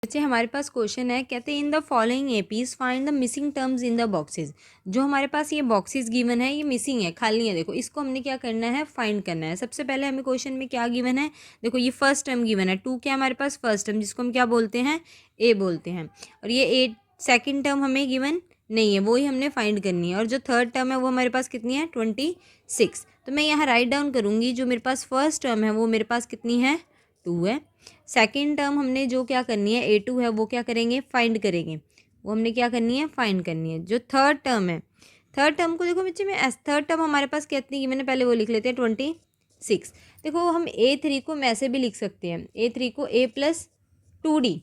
बच्चे हमारे पास क्वेश्चन है, कहते हैं in the following APs find the missing terms in the boxes. जो हमारे पास ये बॉक्सेस गिवन है ये मिसिंग है, खाली है। देखो इसको हमने क्या करना है, फाइंड करना है। सबसे पहले हमें क्वेश्चन में क्या गिवन है, देखो ये फर्स्ट टर्म गिवन है, 2 क्या हमारे पास फर्स्ट टर्म, जिसको हम क्या बोलते हैं, ए बोलते हैं। और ये ए सेकेंड टर्म हमें गिवन नहीं है, वो ही हमने फाइंड करनी है। और जो थर्ड टर्म है वो हमारे पास कितनी है, 26। तो मैं यहाँ राइट डाउन करूँगी, जो मेरे पास फर्स्ट टर्म है वो मेरे पास कितनी है, 2 है। सेकेंड टर्म हमने जो क्या करनी है, A2 है, वो क्या करेंगे, फाइंड करेंगे। वो हमने क्या करनी है, फाइंड करनी है। जो थर्ड टर्म है, थर्ड टर्म को देखो बच्चे में, थर्ड टर्म हमारे पास कितनी की, मैंने पहले वो लिख लेते हैं 26। देखो हम A3 को मैं ऐसे भी लिख सकते हैं, A3 को A+2D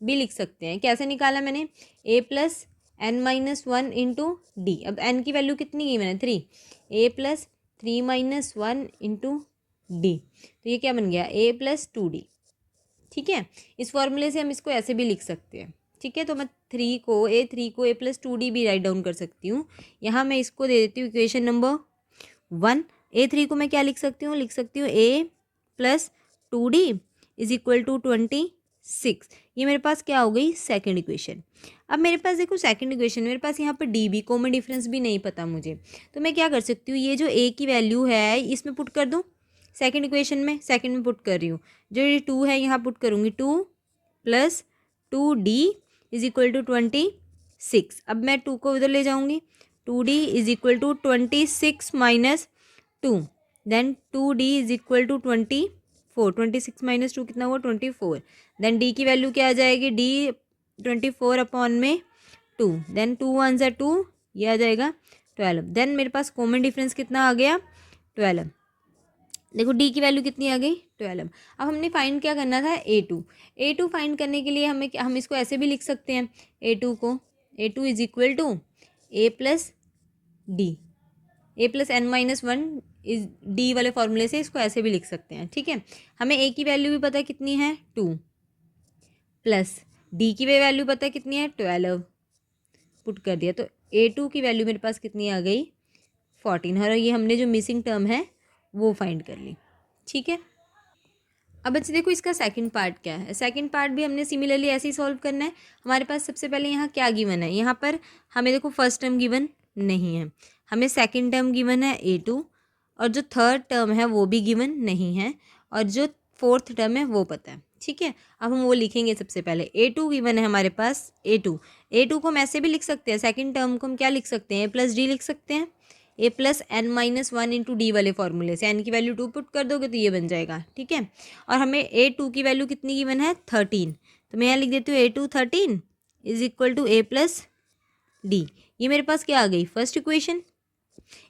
भी लिख सकते हैं। कैसे निकाला मैंने, A+n-1 इंटू डी। अब n की वैल्यू कितनी की मैंने, 3, A+3-1 इंटू डी। तो ये क्या बन गया, A+2D। ठीक है, इस फॉर्मूले से हम इसको ऐसे भी लिख सकते हैं। ठीक है, तो मैं A3 को A+2D भी राइट डाउन कर सकती हूँ। यहाँ मैं इसको दे देती हूँ इक्वेशन नंबर 1। A3 को मैं क्या लिख सकती हूँ, लिख सकती हूँ A+2D इज इक्वल टू 26। ये मेरे पास क्या हो गई, सेकंड इक्वेशन। अब मेरे पास देखो सेकंड इक्वेशन, मेरे पास यहाँ पर डी बी कॉमन डिफरेंस भी नहीं पता मुझे, तो मैं क्या कर सकती हूँ, ये जो ए की वैल्यू है इसमें पुट कर दूँ सेकंड इक्वेशन में, सेकंड में पुट कर रही हूँ। जो ये 2 है यहाँ पुट करूँगी, 2+2D इज इक्वल टू 26। अब मैं 2 को उधर ले जाऊँगी, 2D is equal to 26 minus 2, then 2D is equal to 24। 26 minus 2 कितना हुआ, 24। देन D की वैल्यू क्या आ जाएगी, D 24 अपॉन में 2, देन 2 1 ज़ा 2, ये आ जाएगा 12। देन मेरे पास कॉमन डिफरेंस कितना आ गया, 12। देखो डी की वैल्यू कितनी आ गई, 12। अब हमने फाइंड क्या करना था, A2 फाइंड करने के लिए हम इसको ऐसे भी लिख सकते हैं, A2 is equal to A+D, A+n-1 is d वाले फॉर्मूले से इसको ऐसे भी लिख सकते हैं। ठीक है, हमें A की वैल्यू भी पता है कितनी है, 2, प्लस D की वैल्यू पता है कितनी है, 12, पुट कर दिया। तो A2 की वैल्यू मेरे पास कितनी आ गई, 14। और ये हमने जो मिसिंग टर्म है वो फाइंड कर ली। ठीक है, अब बच्चे देखो इसका सेकंड पार्ट क्या है। सेकंड पार्ट भी हमने सिमिलरली ऐसे ही सॉल्व करना है। हमारे पास सबसे पहले यहाँ क्या गिवन है, यहाँ पर हमें देखो फर्स्ट टर्म गिवन नहीं है, हमें सेकंड टर्म गिवन है A2, और जो थर्ड टर्म है वो भी गिवन नहीं है, और जो फोर्थ टर्म है वो पता है। ठीक है, अब हम वो लिखेंगे। सबसे पहले A2 गिवन है हमारे पास, A2 को हम ऐसे भी लिख सकते हैं, सेकेंड टर्म को हम क्या लिख सकते हैं, A+D लिख सकते हैं, A+n-1 इंटू डी वाले फॉर्मूले से। n की वैल्यू 2 पुट कर दोगे तो ये बन जाएगा। ठीक है, और हमें A2 की वैल्यू कितनी गिवन है, 13। तो मैं यहाँ लिख देती हूँ A2 13 is equal to A+D। ये मेरे पास क्या आ गई, फर्स्ट इक्वेशन।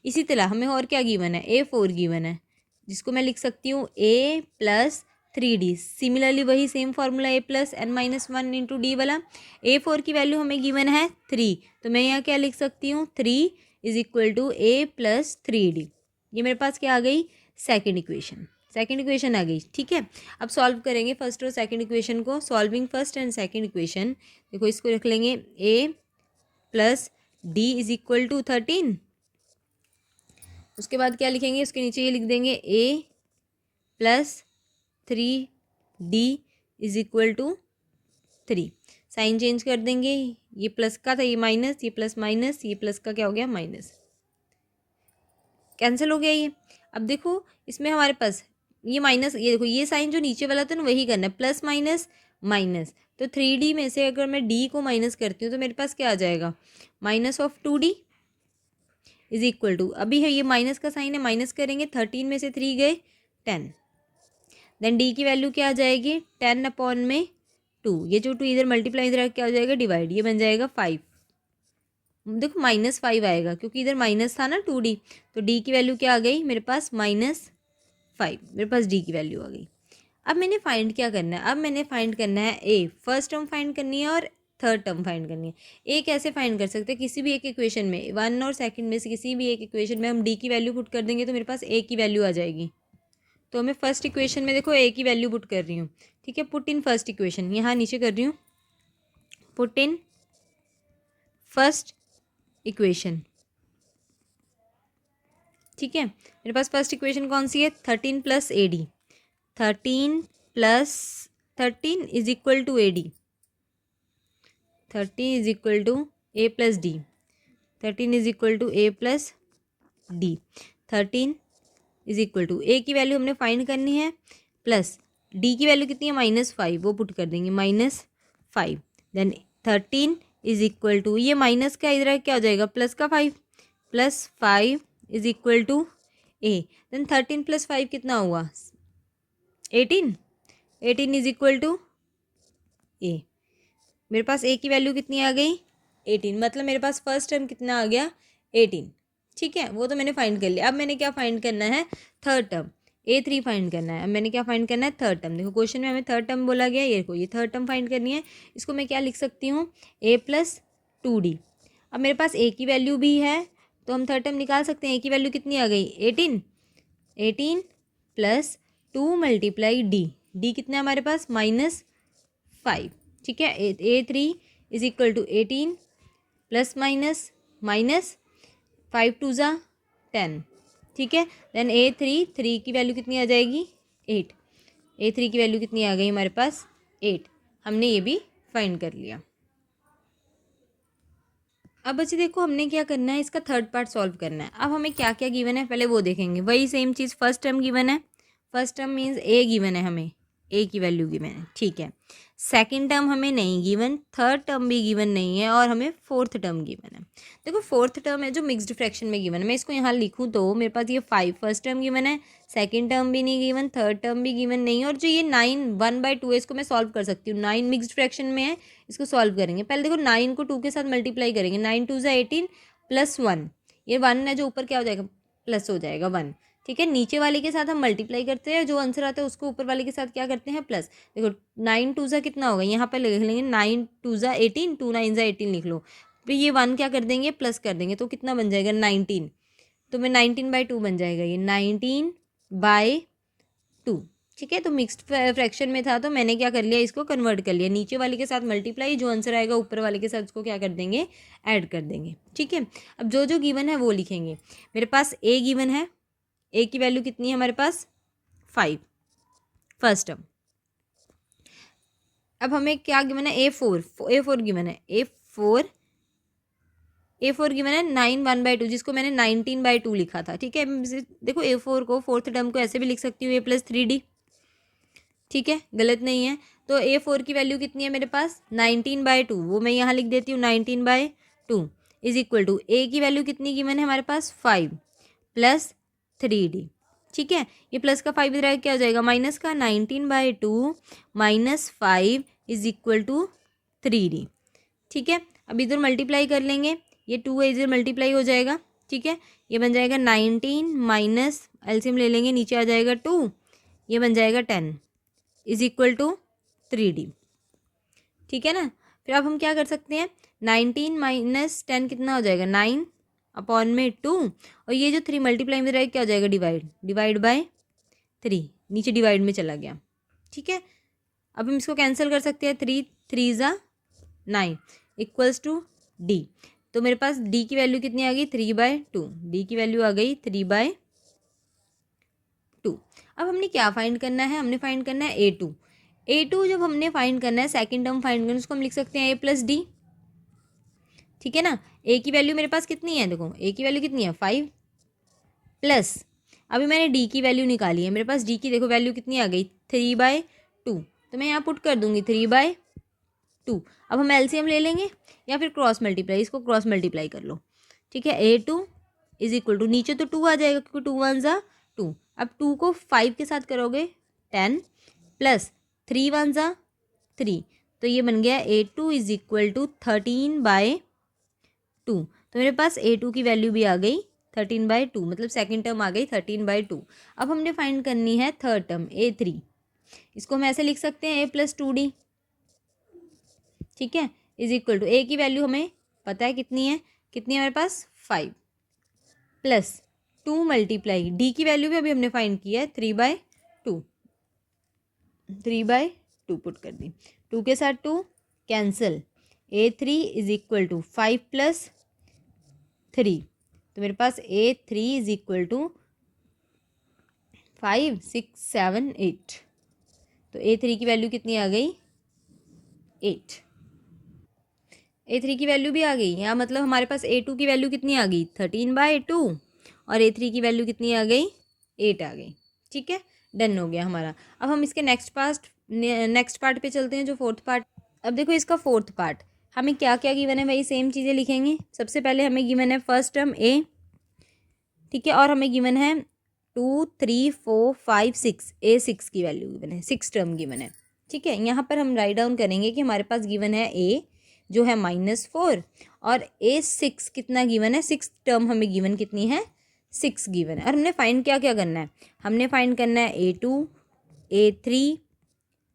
इसी तरह हमें और क्या गिवन है, A4 गिवन है, जिसको मैं लिख सकती हूँ A+3D। सिमिलरली वही same formula A+n-1 into D वाला। A4 की वैल्यू हमें गिवन है 3, तो मैं यहाँ क्या लिख सकती हूँ, 3 इज इक्वल टू A+3D। ये मेरे पास क्या आ गई, सेकेंड इक्वेशन आ गई। ठीक है, अब सॉल्व करेंगे फर्स्ट और सेकेंड इक्वेशन को। Solving first and second equation, देखो इसको रख लेंगे A+D इज इक्वल टू 13। उसके बाद क्या लिखेंगे, उसके नीचे ये लिख देंगे A+3D is equal to 3। Sign change कर देंगे, ये प्लस का था ये माइनस, ये प्लस माइनस, ये प्लस का क्या हो गया, माइनस, कैंसिल हो गया ये। अब देखो इसमें हमारे पास ये माइनस, ये देखो ये साइन जो नीचे वाला था ना वही करना है, प्लस माइनस माइनस। तो 3D में से अगर मैं D को माइनस करती हूँ तो मेरे पास क्या आ जाएगा, -2D इज इक्वल टू, अभी है ये माइनस का साइन है, माइनस करेंगे, 13 में से 3 गए 10। देन D की वैल्यू क्या आ जाएगी, 10 अपॉन में 2, ये जो 2 इधर मल्टीप्लाई इधर क्या हो जाएगा, डिवाइड, ये बन जाएगा 5। देखो -5 आएगा क्योंकि इधर माइनस था ना 2D, तो D की वैल्यू क्या आ गई मेरे पास, -5। मेरे पास D की वैल्यू आ गई। अब मैंने फाइंड क्या करना है, अब मैंने फाइंड करना है A, फर्स्ट टर्म फाइंड करनी है और थर्ड टर्म फाइंड करनी है। ए कैसे फाइंड कर सकते हैं, किसी भी एक इक्वेशन में, 1 और सेकंड में से किसी भी एक इक्वेशन में हम D की वैल्यू पुट कर देंगे तो मेरे पास A की वैल्यू आ जाएगी। तो मैं फर्स्ट इक्वेशन में देखो A की वैल्यू पुट कर रही हूँ। ठीक है, पुट इन फर्स्ट इक्वेशन, यहाँ नीचे कर रही हूँ, पुट इन फर्स्ट इक्वेशन। ठीक है, मेरे पास फर्स्ट इक्वेशन कौन सी है, 13 + AD, 13 + 13 is equal to AD। 13 is equal to A plus D, 13 is equal to A plus D, 13 is equal to A की वैल्यू हमने फाइंड करनी है, प्लस डी की वैल्यू कितनी है -5, वो पुट कर देंगे -5, देन 13 इज इक्वल टू, ये माइनस का इधर क्या हो जाएगा प्लस का 5, +5 is equal to a, then 13 + 5 कितना हुआ 18, 18 इज इक्वल टू ए, मेरे पास ए की वैल्यू कितनी आ गई 18, मतलब मेरे पास फर्स्ट टर्म कितना आ गया 18, ठीक है, वो तो मैंने फाइंड कर लिया। अब मैंने क्या फाइंड करना है थर्ड टर्म, A3 फाइंड करना है। अब मैंने क्या फाइंड करना है थर्ड टर्म, देखो क्वेश्चन में हमें थर्ड टर्म बोला गया, ये थर्ड टर्म फाइंड करनी है। इसको मैं क्या लिख सकती हूँ A + 2D। अब मेरे पास A की वैल्यू भी है तो हम थर्ड टर्म निकाल सकते हैं। A की वैल्यू कितनी आ गई 18, 18 + 2 × D, D कितना है हमारे पास -5, ठीक है। A3 is equal to 18 plus minus minus 5 × 2 = 10, ठीक है। देन A3 की वैल्यू कितनी आ जाएगी 8, A3 की वैल्यू कितनी आ गई हमारे पास 8, हमने ये भी फाइंड कर लिया। अब बच्चे देखो हमने क्या करना है, इसका थर्ड पार्ट सॉल्व करना है। अब हमें क्या क्या गिवन है पहले वो देखेंगे। वही सेम चीज़, फर्स्ट टर्म गिवन है, फर्स्ट टर्म मीन्स ए गिवन है, हमें ए की वैल्यू गिवन है, ठीक है। सेकंड टर्म हमें नहीं गिवन, थर्ड टर्म भी गिवन नहीं है, और हमें फोर्थ टर्म गिवन है। देखो फोर्थ टर्म है जो मिक्स्ड फ्रैक्शन में गिवन है, मैं इसको यहाँ लिखूँ तो मेरे पास ये 5 फर्स्ट टर्म गिवन है, सेकंड टर्म भी नहीं गिवन, थर्ड टर्म भी गिवन नहीं है, और जो ये 9 1/2 है इसको मैं सॉल्व कर सकती हूँ। 9 मिक्स्ड फ्रैक्शन में है, इसको सॉल्व करेंगे। पहले देखो 9 को 2 के साथ मल्टीप्लाई करेंगे, 9 × 2 = 18 + 1, ये 1 है जो ऊपर क्या हो जाएगा प्लस हो जाएगा 1, ठीक है। नीचे वाले के साथ हम मल्टीप्लाई करते हैं, जो आंसर आता है उसको ऊपर वाले के साथ क्या करते हैं प्लस। देखो 9 × 2 = कितना होगा, यहाँ पे लिख लेंगे 9 × 2 = 18, 2 × 9 = 18 लिख लो, फिर ये 1 क्या कर देंगे प्लस कर देंगे, तो कितना बन जाएगा 19, तो मैं 19/2 बन जाएगा ये 19/2, ठीक है। तो मिक्स्ड फ्रैक्शन में था तो मैंने क्या कर लिया, इसको कन्वर्ट कर लिया, नीचे वाले के साथ मल्टीप्लाई, जो आंसर आएगा ऊपर वाले के साथ उसको क्या कर देंगे ऐड कर देंगे, ठीक है। अब जो जो गिवन है वो लिखेंगे। मेरे पास ए गिवन है, ए की वैल्यू कितनी है हमारे पास 5 फर्स्ट टर्म। अब हमें क्या गिवन है A4 गिवन है, A4 गिवन है 9 1/2, जिसको मैंने 19/2 लिखा था, ठीक है। देखो A4 को फोर्थ टर्म को ऐसे भी लिख सकती हूँ A + 3D, ठीक है, गलत नहीं है। तो A4 की वैल्यू कितनी है मेरे पास 19/2, वो मैं यहाँ लिख देती हूँ 19/2 इज इक्वल टू A की वैल्यू कितनी गिवन है हमारे पास 5 + 3D, ठीक है। ये प्लस का 5 इधर क्या हो जाएगा माइनस का, 19/2 - 5 इज इक्वल टू 3D, ठीक है। अब इधर मल्टीप्लाई कर लेंगे, ये 2 है इधर मल्टीप्लाई हो जाएगा, ठीक है। ये बन जाएगा 19 माइनस एलसीएम ले लेंगे, नीचे आ जाएगा 2, ये बन जाएगा 10 इज इक्वल टू 3D, ठीक है ना। फिर अब हम क्या कर सकते हैं, 19 - 10 कितना हो जाएगा 9/2, और ये जो 3 मल्टीप्लाई में रहेगा क्या हो जाएगा डिवाइड/3, नीचे डिवाइड में चला गया, ठीक है। अब हम इसको कैंसिल कर सकते हैं, 3 3 = 9 इक्वल्स टू D। तो मेरे पास D की वैल्यू कितनी आ गई 3/2, D की वैल्यू आ गई 3/2। अब हमने क्या फाइंड करना है, हमने फाइंड करना है A2 जब हमने फाइंड करना है, सेकंड टर्म फाइंड करना है, उसको हम लिख सकते हैं A + D, ठीक है ना। A की वैल्यू मेरे पास कितनी है, देखो A की वैल्यू कितनी है 5 प्लस, अभी मैंने D की वैल्यू निकाली है, मेरे पास D की देखो वैल्यू कितनी आ गई 3/2, तो मैं यहाँ पुट कर दूंगी 3/2। अब हम एलसीएम ले लेंगे या फिर क्रॉस मल्टीप्लाई, इसको क्रॉस मल्टीप्लाई कर लो, ठीक है। A2 इज इक्वल टू, नीचे तो 2 आ जाएगा क्योंकि 2 1 = 2, अब 2 को 5 के साथ करोगे 10 प्लस 3 1 = 3, तो ये बन गया A2 इज इक्वल टू 13/2। तो मेरे पास A2 की वैल्यू भी आ गई 13/2, मतलब सेकंड टर्म आ गई 13/2। अब हमने फाइंड करनी है थर्ड टर्म A3, इसको हम ऐसे लिख सकते हैं A + 2D, ठीक है, इज इक्वल टू A की वैल्यू हमें पता है कितनी है हमारे पास 5 प्लस 2 × D की वैल्यू भी अभी हमने फाइंड किया है 3/2 पुट कर दी, 2 के साथ 2 cancel, A3 is equal to 5 + 3, तो मेरे पास A3 इज इक्वल टू 5 6 7 8, तो A3 की वैल्यू कितनी आ गई 8, A3 की वैल्यू भी आ गई, या मतलब हमारे पास A2 की वैल्यू कितनी आ गई 13/2 और A3 की वैल्यू कितनी आ गई 8 आ गई। ठीक है, डन हो गया हमारा। अब हम इसके नेक्स्ट पार्ट पे चलते हैं, जो फोर्थ पार्ट। अब देखो इसका फोर्थ पार्ट हमें क्या क्या गिवन है, वही सेम चीज़ें लिखेंगे। सबसे पहले हमें गिवन है फर्स्ट टर्म A, ठीक है, और हमें गिवन है 2 3 4 5 6, A6 की वैल्यू गिवन है, 6 टर्म गिवन है। ठीक है, यहाँ पर हम राइट डाउन करेंगे कि हमारे पास गिवन है A जो है -4 और A6 कितना गिवन है, 6 टर्म हमें गिवन कितनी है 6 गिवन है। और हमने फाइंड क्या क्या करना है, हमने फाइंड करना है A2 A3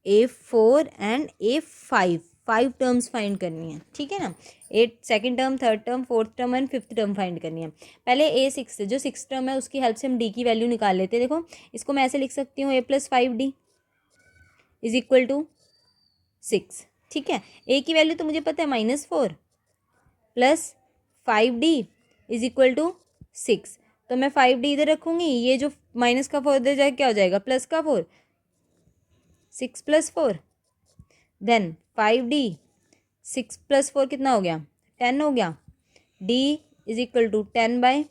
A4 and A5, 5 terms find करनी है। ठीक है ना, 8 second term, third term, fourth term and fifth term find करनी है। पहले A6 से जो 6 टर्म है उसकी हेल्प से हम D की वैल्यू निकाल लेते हैं। देखो इसको मैं ऐसे लिख सकती हूँ A+5D इज इक्वल टू 6। ठीक है, A की वैल्यू तो मुझे पता है -4 plus 5D is equal to 6, तो मैं 5D इधर रखूँगी, ये जो माइनस का 4 इधर जाए क्या हो जाएगा प्लस का 4, 6 + 4 देन 5D, 6 + 4 कितना हो गया 10 हो गया। D इज इक्वल टू 10/5,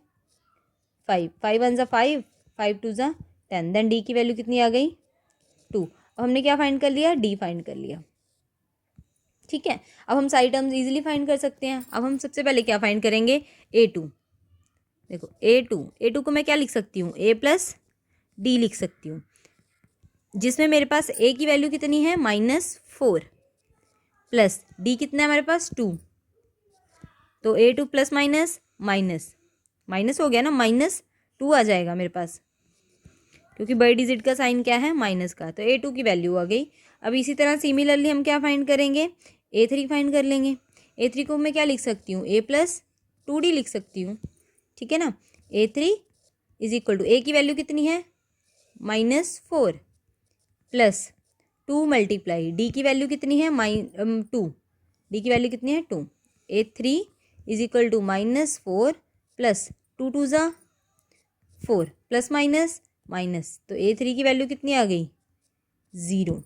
5 1 ज़ा 5, 5 2 ज़ा 10, देन D की वैल्यू कितनी आ गई 2। अब हमने क्या फाइंड कर लिया, D फाइंड कर लिया। ठीक है, अब हम सारी टर्म्स इजीली फाइंड कर सकते हैं। अब हम सबसे पहले क्या फाइंड करेंगे A2। देखो A2 को मैं क्या लिख सकती हूँ A+D लिख सकती हूँ, जिसमें मेरे पास A की वैल्यू कितनी है -4 प्लस D कितना है हमारे पास 2, तो A2 प्लस माइनस माइनस हो गया ना, -2 आ जाएगा मेरे पास, क्योंकि बड़ी डिजिट का साइन क्या है माइनस का, तो A2 की वैल्यू आ गई। अब इसी तरह सिमिलरली हम क्या फाइंड करेंगे A3 फाइंड कर लेंगे। A3 को मैं क्या लिख सकती हूँ A+2D लिख सकती हूँ। ठीक है ना, A3 is equal to A की वैल्यू कितनी है -4 प्लस 2 मल्टीप्लाई D की वैल्यू कितनी है 2, D की वैल्यू कितनी है 2, A3 is equal to -4 plus 2 2 ज़ा 4 प्लस माइनस, तो A3 की वैल्यू कितनी आ गई 0।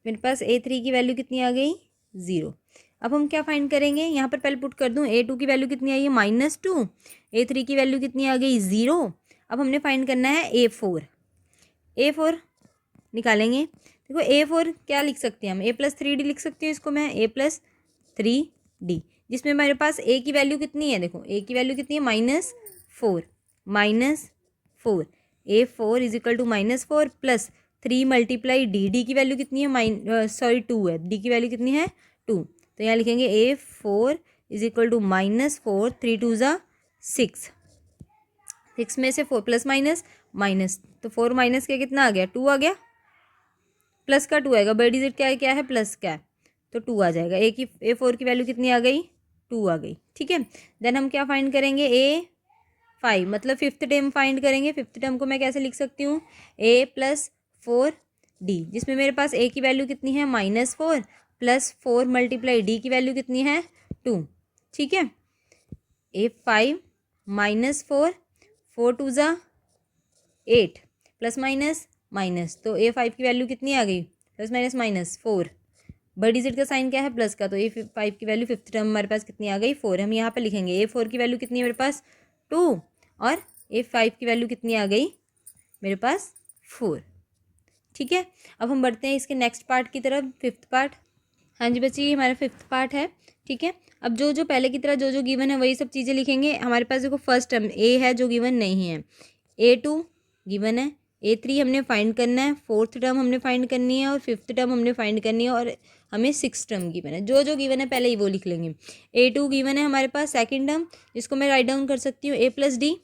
मेरे पास A3 की वैल्यू कितनी आ गई 0। अब हम क्या फाइंड करेंगे, यहाँ पर पहले पुट कर दूँ, A2 की वैल्यू कितनी आई है -2, A3 की वैल्यू कितनी आ गई 0। अब हमने फाइंड करना है A4 निकालेंगे। देखो A4 क्या लिख सकते हैं हम A+3D लिख सकते हैं, इसको मैं A+3D, जिसमें मेरे पास A की वैल्यू कितनी है, देखो A की वैल्यू कितनी है -4 A4 is equal to -4 plus 3 multiply D की वैल्यू कितनी है 2 है, D की वैल्यू कितनी है 2, तो यहाँ लिखेंगे A4 इज इक्वल टू -4, 3 2 ज़ा 6, 6 में से 4 प्लस माइनस, तो 4 माइनस के कितना आ गया 2 आ गया, प्लस का 2 आएगा, बड़ी डिजिट क्या है प्लस का है, तो 2 आ जाएगा। A4 की वैल्यू कितनी आ गई 2 आ गई। ठीक है, देन हम क्या फाइंड करेंगे A5, मतलब फिफ्थ टर्म फाइंड करेंगे। फिफ्थ टर्म को मैं कैसे लिख सकती हूँ A+4D, जिसमें मेरे पास A की वैल्यू कितनी है -4 प्लस 4 मल्टीप्लाई D की वैल्यू कितनी है 2। ठीक है, A5 -4, 4 2 ज़ा 8 प्लस माइनस, तो A5 की वैल्यू कितनी आ गई +-4, बड़ी डिजिट का साइन क्या है प्लस का, तो A5 की वैल्यू फिफ्थ टर्म हमारे पास कितनी आ गई 4। हम यहाँ पे लिखेंगे A4 की वैल्यू कितनी है मेरे पास 2 और A5 की वैल्यू कितनी आ गई मेरे पास 4। ठीक है, अब हम बढ़ते हैं इसके नेक्स्ट पार्ट की तरफ, फिफ्थ पार्ट। हाँ जी बच्चे, ये हमारा फिफ्थ पार्ट है। ठीक है, अब जो पहले की तरह जो गिवन है वही सब चीज़ें लिखेंगे। हमारे पास देखो फर्स्ट टर्म A है जो गिवन नहीं है, A2 गिवन है, A3 हमने फाइंड करना है, फोर्थ टर्म हमने फाइंड करनी है और फिफ्थ टर्म हमने फाइंड करनी है, और हमें 6 टर्म गिवन है। जो गिवन है पहले ही वो लिख लेंगे। A2 गिवन है हमारे पास सेकंड टर्म, जिसको मैं राइट डाउन कर सकती हूँ A+D।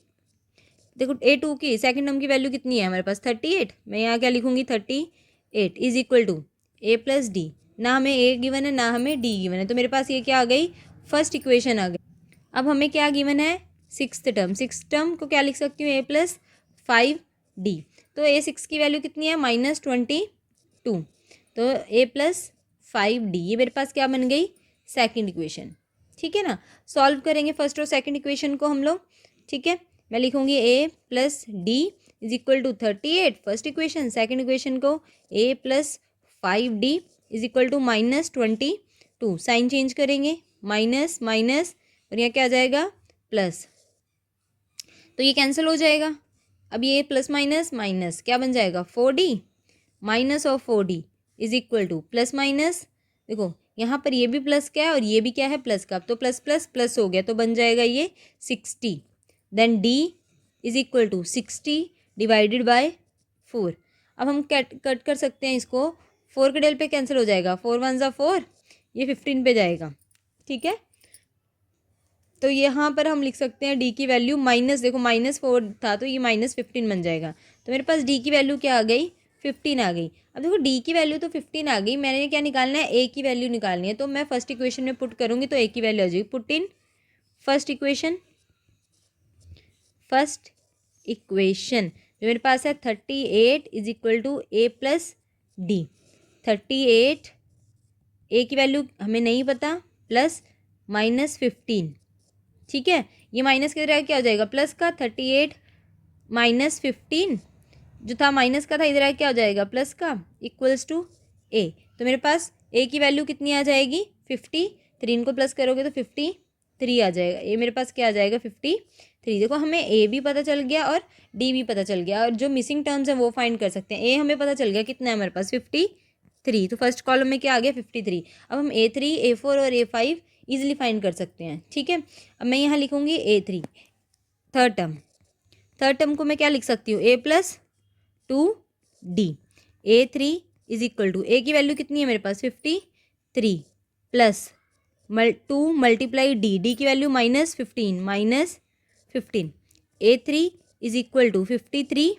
देखो A2 की सेकंड टर्म की वैल्यू कितनी है हमारे पास 38, मैं यहाँ क्या लिखूँगी 38 इज इक्वल टू A+D। ना हमें A गिवन है ना हमें D गिवन है, तो मेरे पास ये क्या आ गई फर्स्ट इक्वेशन आ गई। अब हमें क्या गिवन है सिक्स टर्म को क्या लिख सकती हूँ A+5D, तो A6 की वैल्यू कितनी है -22, तो A+5D ये मेरे पास क्या बन गई सेकंड इक्वेशन। ठीक है ना, सॉल्व करेंगे फर्स्ट और सेकंड इक्वेशन को हम लोग। ठीक है, मैं लिखूंगी A+D is equal to 38 first equation, second equation को A+5D is equal to -22, sign change करेंगे माइनस माइनस और यहाँ क्या आ जाएगा प्लस, तो ये कैंसिल हो जाएगा। अब ये प्लस माइनस माइनस क्या बन जाएगा 4D minus of 4D is equal two plus minus, देखो यहाँ पर ये भी प्लस क्या है और ये भी क्या है प्लस का, तो प्लस प्लस प्लस हो गया तो बन जाएगा ये 60। Then D is equal to 60 divided by 4। अब हम कट कर सकते हैं इसको, 4 के डेल पे कैंसिल हो जाएगा, 4 1 ज़ा 4, ये 15 पे जाएगा। ठीक है, तो यहाँ पर हम लिख सकते हैं डी की वैल्यू माइनस, देखो -4 था तो ये -15 बन जाएगा। तो मेरे पास डी की वैल्यू क्या आ गई 15 आ गई। अब देखो डी की वैल्यू तो 15 आ गई, मैंने क्या निकालना है ए की वैल्यू निकालनी है, तो मैं फर्स्ट इक्वेशन में पुट करूँगी तो ए की वैल्यू आ जाएगी। Put in first equation, first equation जो मेरे पास है 38 is equal to A plus D. 38 A की वैल्यू हमें नहीं पता, प्लस -15, ठीक है, ये माइनस की तरह क्या हो जाएगा प्लस का, 38 -15 जो था माइनस का था इधर क्या हो जाएगा प्लस का, इक्वल्स टू ए। तो मेरे पास ए की वैल्यू कितनी आ जाएगी 53, इनको प्लस करोगे तो 53 आ जाएगा। ए मेरे पास क्या आ जाएगा 53। देखो हमें ए भी पता चल गया और डी भी पता चल गया, और जो मिसिंग टर्म्स हैं वो फाइंड कर सकते हैं। ए हमें पता चल गया कितना है हमारे पास 53, तो फर्स्ट कॉलम में क्या आ गया 53। अब हम A3 A4 और A5 ईजिली फाइंड कर सकते हैं। ठीक है, अब मैं यहाँ लिखूँगी A3 थर्ड टर्म को मैं क्या लिख सकती हूँ A + 2D। A3 is equal to A की वैल्यू कितनी है मेरे पास 53 प्लस 2 मल्टीप्लाई डी की value -15 A3 is equal to 53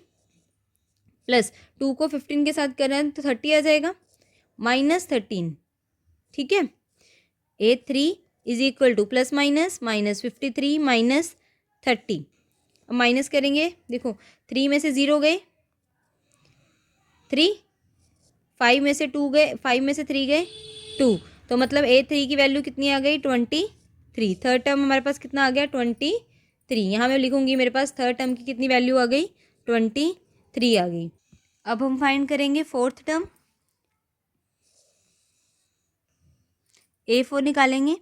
plus 2 को 15 के साथ कर रहे हैं तो 30 आ जाएगा -13। ठीक है, A3 is equal two plus minus -53 -30। अब माइनस करेंगे, देखो 3 में से 0 गए 3, 5 में से 2 गए, 5 में से 3 गए 2, तो मतलब A3 की वैल्यू कितनी आ गई 23। थर्ड टर्म हमारे पास कितना आ गया 23। यहाँ मैं लिखूँगी मेरे पास थर्ड टर्म की कितनी वैल्यू आ गई 23 आ गई। अब हम फाइंड करेंगे फोर्थ टर्म, A4 निकालेंगे।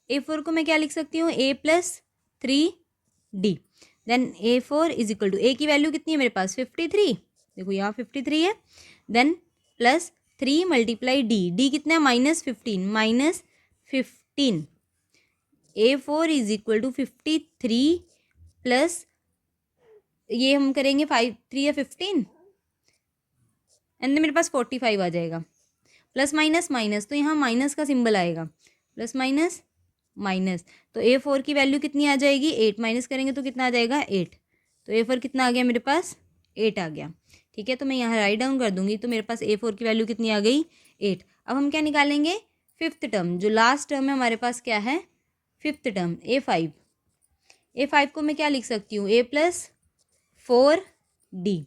A4 को मैं क्या लिख सकती हूँ A + 3D। Then A4 is equal to A की वैल्यू कितनी है मेरे पास 53, देखो यहाँ 53 है, देन प्लस 3 मल्टीप्लाई डी कितना है -15 A4 is equal to 53 plus ये हम करेंगे 5 3 या 15 एंड मेरे पास 45 आ जाएगा, प्लस माइनस माइनस तो यहाँ माइनस का सिंबल आएगा, प्लस माइनस माइनस, तो A4 की वैल्यू कितनी आ जाएगी 8, माइनस करेंगे तो कितना आ जाएगा 8, तो A4 कितना आ गया मेरे पास 8 आ गया। ठीक है, तो मैं यहाँ राइट डाउन कर दूंगी, तो मेरे पास A4 की वैल्यू कितनी आ गई 8। अब हम क्या निकालेंगे फिफ्थ टर्म, जो लास्ट टर्म है हमारे पास क्या है फिफ्थ टर्म A5 को मैं क्या लिख सकती हूँ A + 4D।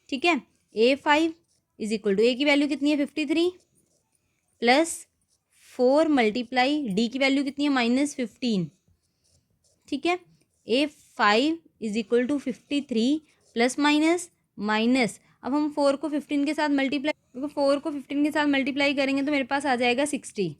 ठीक है, A5 is equal to A की वैल्यू कितनी है 53 प्लस 4 मल्टीप्लाई डी की वैल्यू कितनी है -15। ठीक है, A5 is equal to 53 plus minus minus, अब हम 4 को 15 के साथ मल्टीप्लाई करेंगे तो मेरे पास आ जाएगा 60,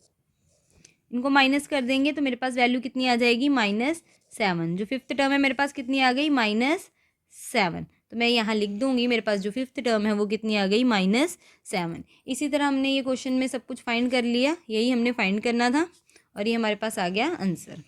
इनको माइनस कर देंगे तो मेरे पास वैल्यू कितनी आ जाएगी -7। जो फिफ्थ टर्म है मेरे पास कितनी आ गई -7, तो मैं यहाँ लिख दूंगी मेरे पास जो फिफ्थ टर्म है वो कितनी आ गई -7। इसी तरह हमने ये क्वेश्चन में सब कुछ फाइंड कर लिया, यही हमने फाइंड करना था और ये हमारे पास आ गया आंसर।